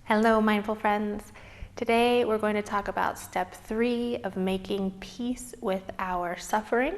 Hello, mindful friends. Today we're going to talk about step 3 of making peace with our suffering.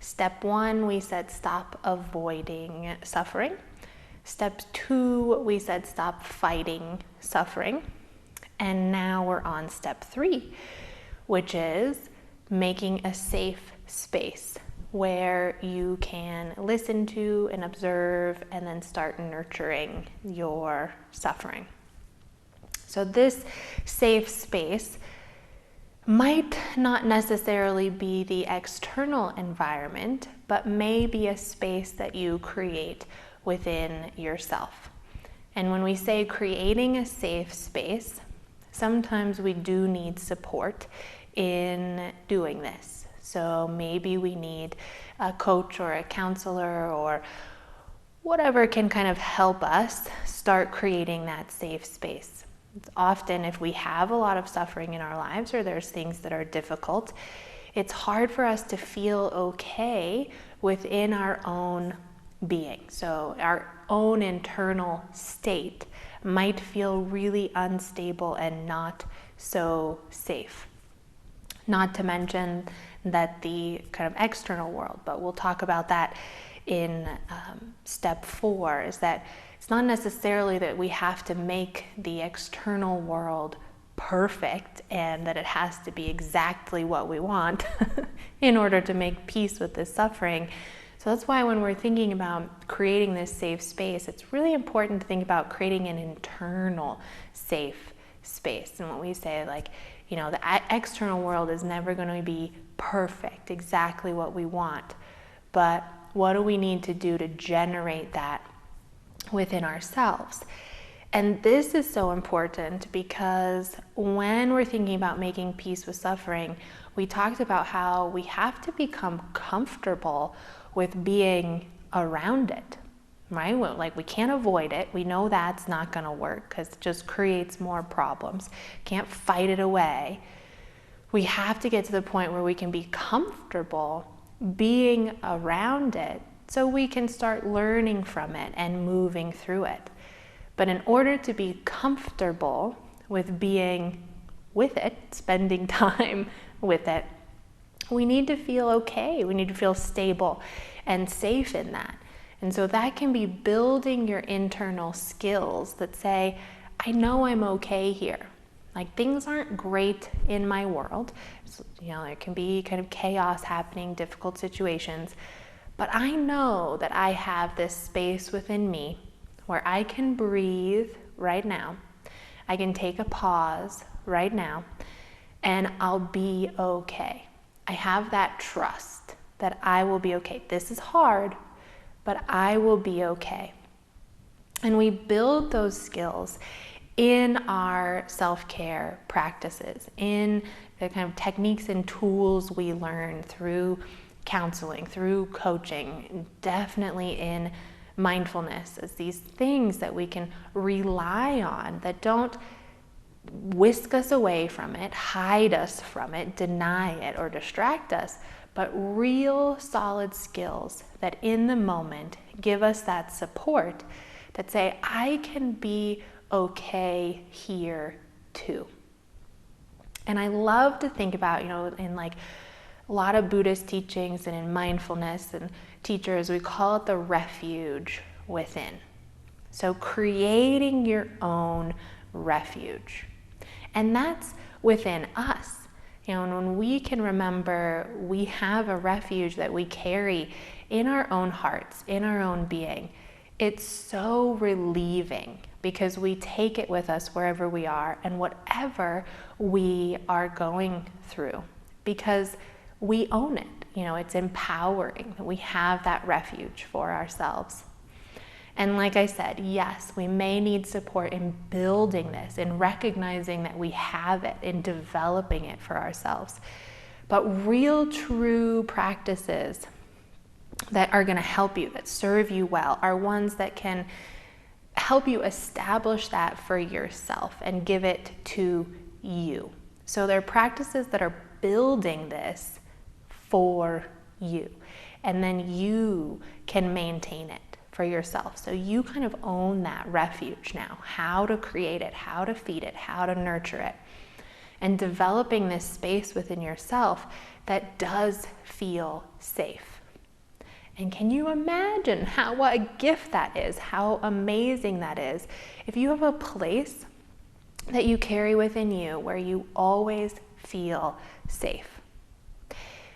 Step 1, we said stop avoiding suffering. Step 2, we said stop fighting suffering. And now we're on step 3, which is making a safe space where you can listen to and observe and then start nurturing your suffering. So this safe space might not necessarily be the external environment, but may be a space that you create within yourself. And when we say creating a safe space, sometimes we do need support in doing this. So maybe we need a coach or a counselor or whatever can kind of help us start creating that safe space. It's often if we have a lot of suffering in our lives or there's things that are difficult, it's hard for us to feel okay within our own being. So our own internal state might feel really unstable and not so safe. Not to mention that the kind of external world, but we'll talk about that in step 4, is that it's not necessarily that we have to make the external world perfect and that it has to be exactly what we want in order to make peace with this suffering. So that's why when we're thinking about creating this safe space, it's really important to think about creating an internal safe space. And when we say, like, you know, the external world is never going to be perfect, exactly what we want, but what do we need to do to generate that within ourselves? And this is so important because when we're thinking about making peace with suffering, we talked about how we have to become comfortable with being around it, right? Like, we can't avoid it. We know that's not going to work because it just creates more problems. Can't fight it away. We have to get to the point where we can be comfortable being around it so we can start learning from it and moving through it. But in order to be comfortable with being with it, spending time with it, we need to feel okay. We need to feel stable and safe in that. And so that can be building your internal skills that say, I know I'm okay here. Like, things aren't great in my world. So, you know, there can be kind of chaos happening, difficult situations. But I know that I have this space within me where I can breathe right now. I can take a pause right now, and I'll be okay. I have that trust that I will be okay. This is hard, but I will be okay. And we build those skills in our self-care practices, in the kind of techniques and tools we learn through counseling, through coaching, definitely in mindfulness, as these things that we can rely on that don't whisk us away from it, hide us from it, deny it, or distract us, but real solid skills that in the moment give us that support that say, I can be okay here too. And I love to think about, you know, in like a lot of Buddhist teachings and in mindfulness and teachers, we call it the refuge within. So creating your own refuge. And that's within us. You know, and when we can remember we have a refuge that we carry in our own hearts, in our own being, it's so relieving because we take it with us wherever we are and whatever we are going through, because we own it. You know, it's empowering that we have that refuge for ourselves. And like I said, yes, we may need support in building this, in recognizing that we have it, in developing it for ourselves. But real, true practices that are going to help you, that serve you well, are ones that can help you establish that for yourself and give it to you. So they're practices that are building this for you. and then you can maintain it for yourself. So you kind of own that refuge now, how to create it, how to feed it, how to nurture it, and developing this space within yourself that does feel safe. And can you imagine what a gift that is, how amazing that is, if you have a place that you carry within you where you always feel safe.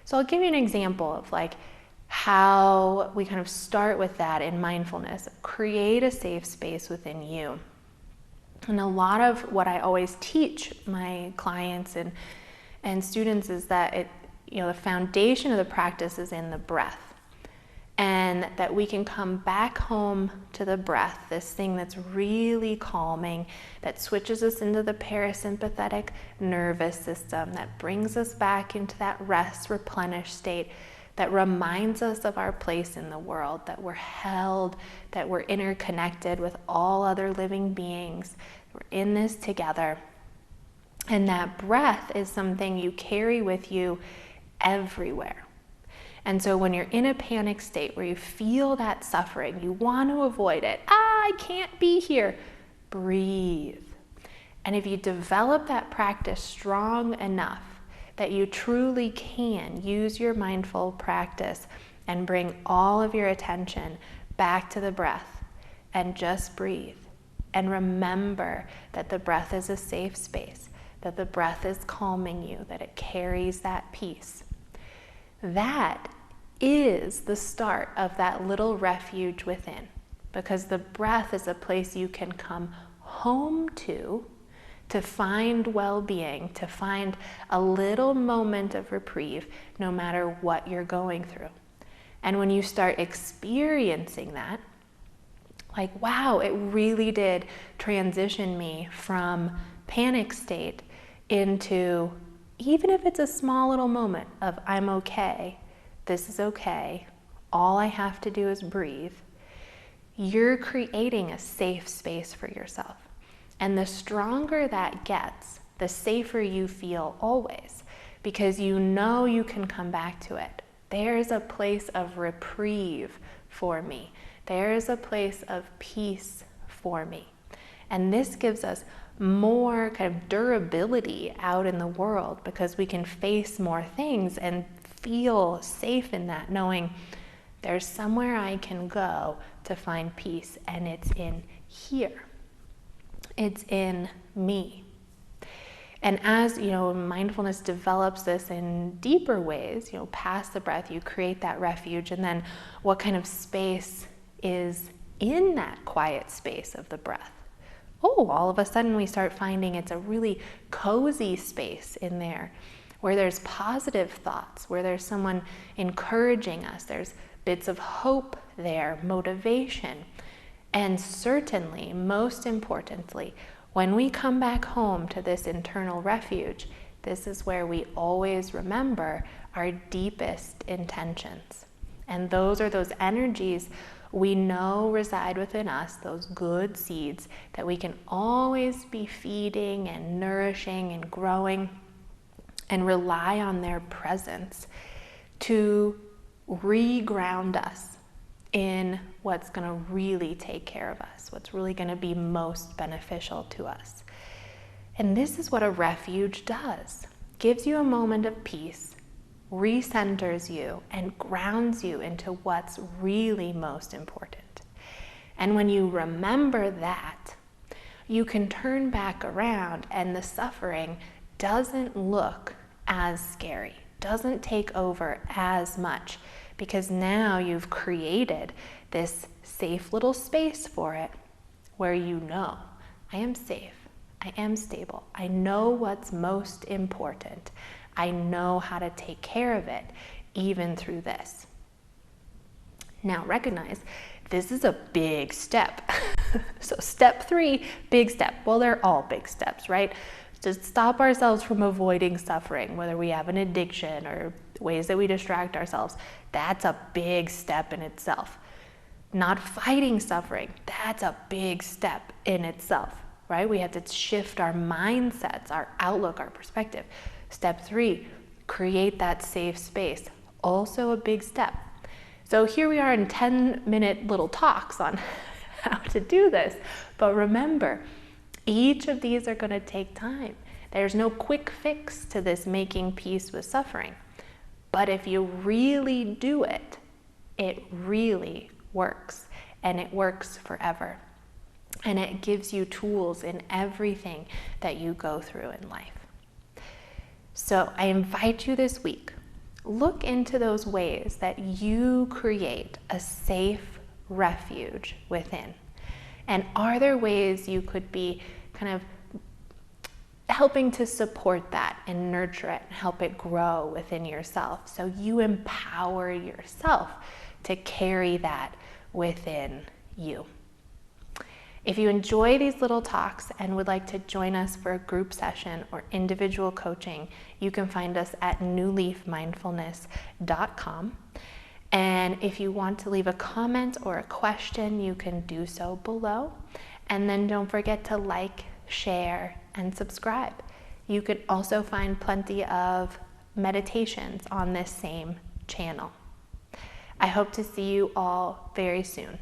So I'll give you an example of like how we kind of start with that in mindfulness. Create a safe space within you. And a lot of what I always teach my clients and students is that the foundation of the practice is in the breath. And that we can come back home to the breath, this thing that's really calming, that switches us into the parasympathetic nervous system, that brings us back into that rest, replenished state, that reminds us of our place in the world, that we're held, that we're interconnected with all other living beings. We're in this together. And that breath is something you carry with you everywhere. And so when you're in a panic state where you feel that suffering, you want to avoid it. I can't be here. Breathe. And if you develop that practice strong enough that you truly can use your mindful practice and bring all of your attention back to the breath and just breathe. And remember that the breath is a safe space, that the breath is calming you, that it carries that peace. That is the start of that little refuge within, because the breath is a place you can come home to find well-being, to find a little moment of reprieve, no matter what you're going through. And when you start experiencing that, like, wow, it really did transition me from panic state into, even if it's a small little moment of I'm okay, this is okay, all I have to do is breathe, you're creating a safe space for yourself. And the stronger that gets, the safer you feel always, because you know you can come back to it. There's a place of reprieve for me. There is a place of peace for me. And this gives us more kind of durability out in the world, because we can face more things and feel safe in that, knowing there's somewhere I can go to find peace, and it's in here. It's in me. And as mindfulness develops this in deeper ways, past the breath, you create that refuge, and then what kind of space is in that quiet space of the breath? Oh, all of a sudden we start finding it's a really cozy space in there, where there's positive thoughts, where there's someone encouraging us, there's bits of hope there, motivation. And certainly, most importantly, when we come back home to this internal refuge, this is where we always remember our deepest intentions. And those are those energies we know reside within us, those good seeds that we can always be feeding and nourishing and growing, and rely on their presence to reground us in what's going to really take care of us, what's really going to be most beneficial to us. And this is what a refuge does. Gives you a moment of peace, recenters you, and grounds you into what's really most important. And when you remember that, you can turn back around, and the suffering doesn't look as scary, doesn't take over as much, because now you've created this safe little space for it where you know, I am safe, I am stable, I know what's most important, I know how to take care of it, even through this. Now recognize, this is a big step. So step 3, big step. Well, they're all big steps, right? To stop ourselves from avoiding suffering, whether we have an addiction or ways that we distract ourselves, that's a big step in itself. Not fighting suffering, that's a big step in itself, right? We have to shift our mindsets, our outlook, our perspective. Step 3, create that safe space. Also a big step. So here we are in 10-minute little talks on how to do this. But remember, each of these are going to take time. There's no quick fix to this making peace with suffering. But if you really do it, it really works, and it works forever. And it gives you tools in everything that you go through in life. So I invite you this week, look into those ways that you create a safe refuge within. And are there ways you could be kind of helping to support that and nurture it and help it grow within yourself, so you empower yourself to carry that within you? If you enjoy these little talks and would like to join us for a group session or individual coaching, you can find us at newleafmindfulness.com. And if you want to leave a comment or a question, you can do so below. And then don't forget to like, share, and subscribe. You could also find plenty of meditations on this same channel. I hope to see you all very soon.